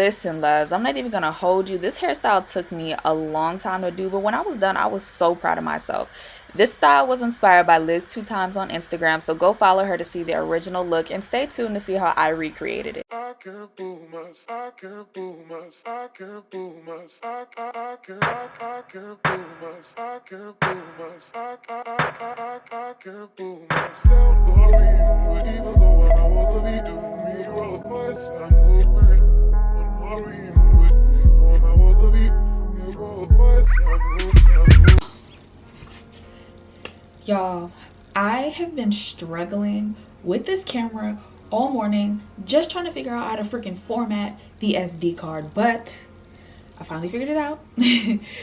Listen, loves, I'm not even gonna hold you. This hairstyle took me a long time to do, but when I was done, I was so proud of myself. This style was inspired by Liz Two Times on Instagram, so go follow her to see the original look and stay tuned to see how I recreated it. I can't boom us, I can't boom us, I can't boom us, I can't boom us, I can't boom us, I can't boom myself. Worrying, even though I know what we do, me roll the voice, I know it way. I'm worrying with me, I know what we me roll the voice, I know. Y'all, I have been struggling with this camera all morning, just trying to figure out how to freaking format the SD card, but I finally figured it out.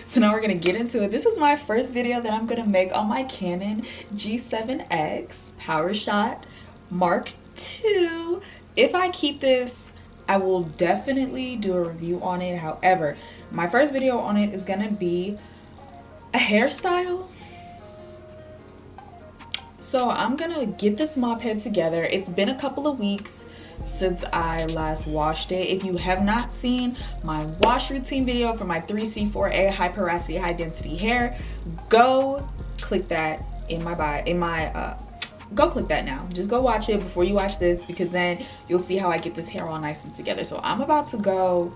So now we're gonna get into it. This is my first video that I'm gonna make on my Canon G7X PowerShot Mark II. If I keep this, I will definitely do a review on it. However, my first video on it is gonna be a hairstyle. So I'm gonna get this mop head together. It's been a couple of weeks since I last washed it. If you have not seen my wash routine video for my 3C4A high porosity, high density hair, go click that in my bio, go click that now. Just go watch it before you watch this, because then you'll see how I get this hair all nice and together. So I'm about to go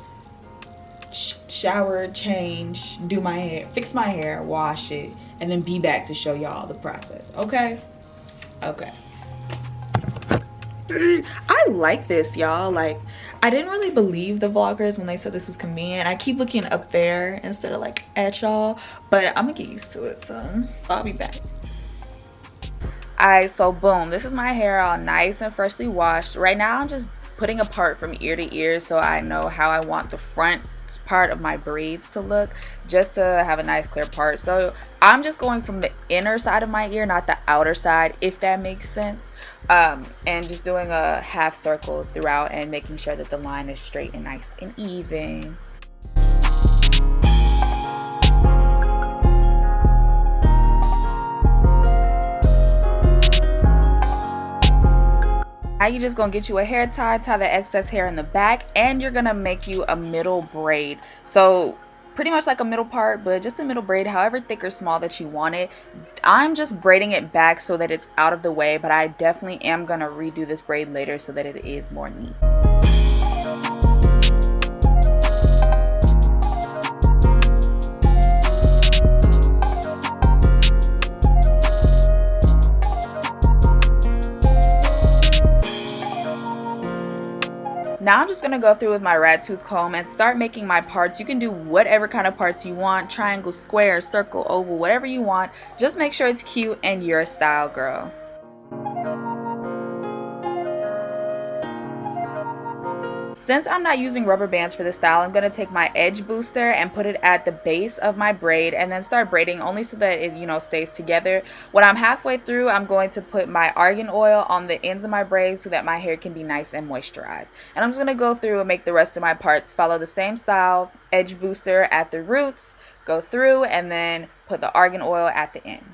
shower, change, do my hair, fix my hair, wash it, and then be back to show y'all the process. Okay. I like this, y'all. Like, I didn't really believe the vloggers when they said this was convenient. I keep looking up there instead of like at y'all, but I'm gonna get used to it, so I'll be back. Alright, so boom, this is my hair all nice and freshly washed. Right now I'm just putting a part from ear to ear so I know how I want the front part of my braids to look, just to have a nice clear part. So I'm just going from the inner side of my ear, not the outer side, if that makes sense, and just doing a half circle throughout and making sure that the line is straight and nice and even. Now you're just gonna get you a hair tie the excess hair in the back, and you're gonna make you a middle braid. So pretty much like a middle part, but just a middle braid, however thick or small that you want it. I'm just braiding it back so that it's out of the way, but I definitely am gonna redo this braid later so that it is more neat. Now I'm just going to go through with my rat tooth comb and start making my parts. You can do whatever kind of parts you want, triangle, square, circle, oval, whatever you want. Just make sure it's cute and your style, girl. Since I'm not using rubber bands for this style, I'm going to take my edge booster and put it at the base of my braid and then start braiding, only so that it, stays together. When I'm halfway through, I'm going to put my argan oil on the ends of my braid so that my hair can be nice and moisturized. And I'm just going to go through and make the rest of my parts, follow the same style, edge booster at the roots, go through, and then put the argan oil at the end.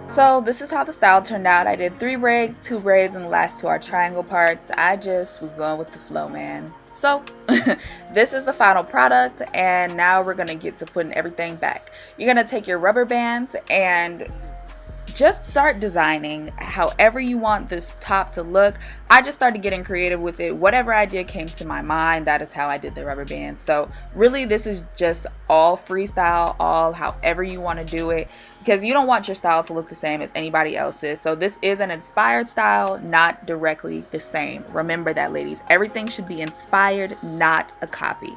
So this is how the style turned out. I did 3 braids, 2 braids, and the last 2 are triangle parts. I just was going with the flow, man. So this is the final product, and now we're gonna get to putting everything back. You're gonna take your rubber bands and just start designing however you want the top to look. I just started getting creative with it. Whatever idea came to my mind, that is how I did the rubber band. So really, this is just all freestyle, all however you want to do it, because you don't want your style to look the same as anybody else's. So this is an inspired style, not directly the same. Remember that, ladies. Everything should be inspired, not a copy.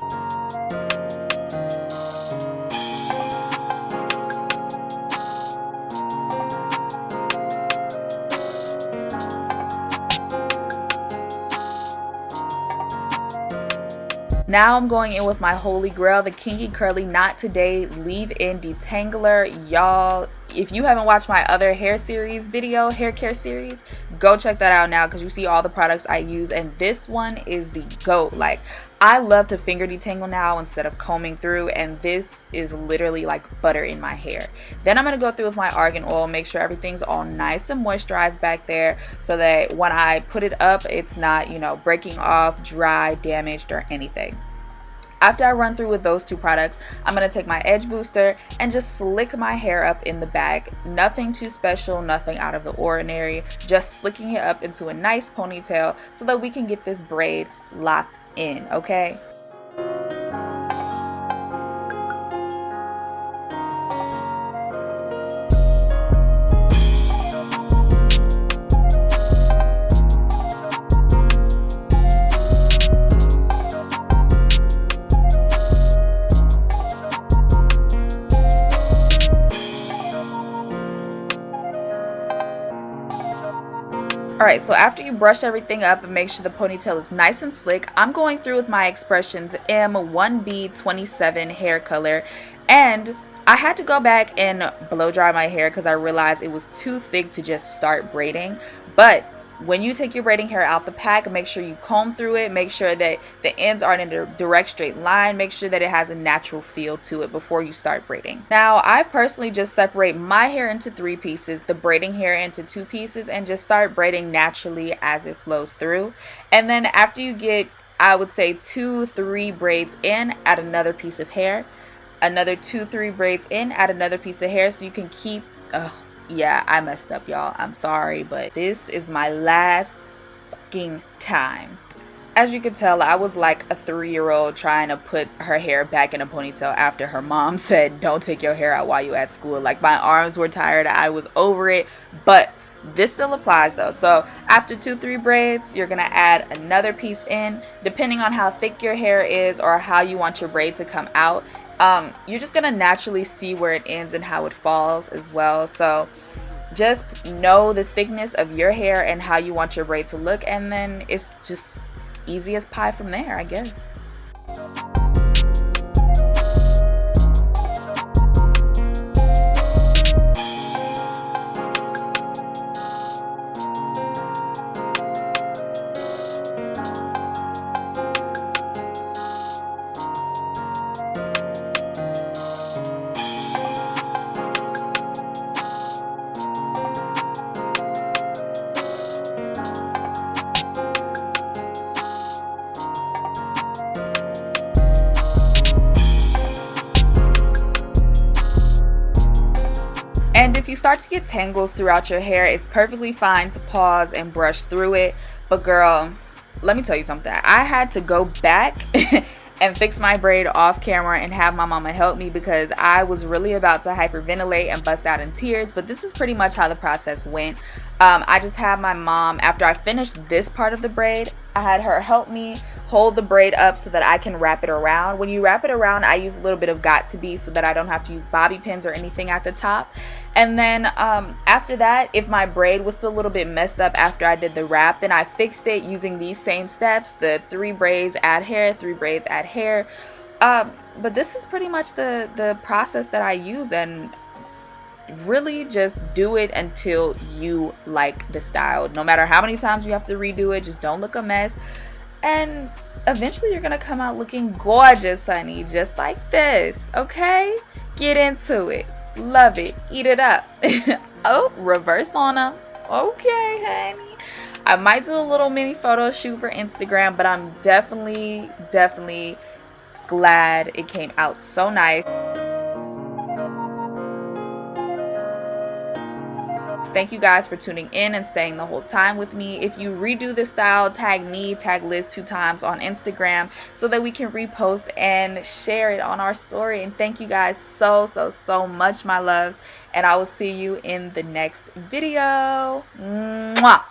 Now I'm going in with my holy grail, the Kinky Curly Not Today Leave-In Detangler. Y'all, if you haven't watched my other hair care series, go check that out now, because you see all the products I use, and this one is the GOAT. Like, I love to finger detangle now instead of combing through, and this is literally like butter in my hair. Then I'm going to go through with my argan oil, make sure everything's all nice and moisturized back there, so that when I put it up, it's not, you know, breaking off, dry, damaged, or anything. After I run through with those two products, I'm going to take my edge booster and just slick my hair up in the back. Nothing too special, nothing out of the ordinary, just slicking it up into a nice ponytail so that we can get this braid locked in, okay? Alright, so after you brush everything up and make sure the ponytail is nice and slick, I'm going through with my Expressions M1B27 hair color, and I had to go back and blow dry my hair because I realized it was too thick to just start braiding. But when you take your braiding hair out the pack, make sure you comb through it, make sure that the ends aren't in a direct straight line, make sure that it has a natural feel to it before you start braiding. Now, I personally just separate my hair into 3 pieces, the braiding hair into 2 pieces, and just start braiding naturally as it flows through. And then after you get, I would say, 2-3 braids in, add another piece of hair, another 2-3 braids in, add another piece of hair, so you can keep yeah, I messed up, y'all. I'm sorry, but this is my last fucking time. As you can tell, I was like a 3-year-old trying to put her hair back in a ponytail after her mom said, don't take your hair out while you're at school. Like, my arms were tired. I was over it, but this still applies though. So after 2-3 braids, you're gonna add another piece in, depending on how thick your hair is or how you want your braid to come out. You're just gonna naturally see where it ends and how it falls as well. So just know the thickness of your hair and how you want your braid to look, and then it's just easy as pie from there, I guess. And if you start to get tangles throughout your hair, it's perfectly fine to pause and brush through it. But girl, let me tell you something. I had to go back and fix my braid off camera and have my mama help me, because I was really about to hyperventilate and bust out in tears. But this is pretty much how the process went. I just had my mom, after I finished this part of the braid, I had her help me hold the braid up so that I can wrap it around. When you wrap it around, I use a little bit of Got2b so that I don't have to use bobby pins or anything at the top. And then after that, if my braid was still a little bit messed up after I did the wrap, then I fixed it using these same steps: the 3 braids, add hair, 3 braids, add hair. But this is pretty much the process that I use, and really just do it until you like the style. No matter how many times you have to redo it, just don't look a mess. And eventually you're gonna come out looking gorgeous, honey, just like this, okay? Get into it. Love it. Eat it up. Oh, reverse on them. Okay, honey. I might do a little mini photo shoot for Instagram, but I'm definitely glad it came out so nice. Thank you guys for tuning in and staying the whole time with me. If you redo this style, tag me, tag Liz 2 times on Instagram so that we can repost and share it on our story. And thank you guys so much, my loves. And I will see you in the next video. Mwah!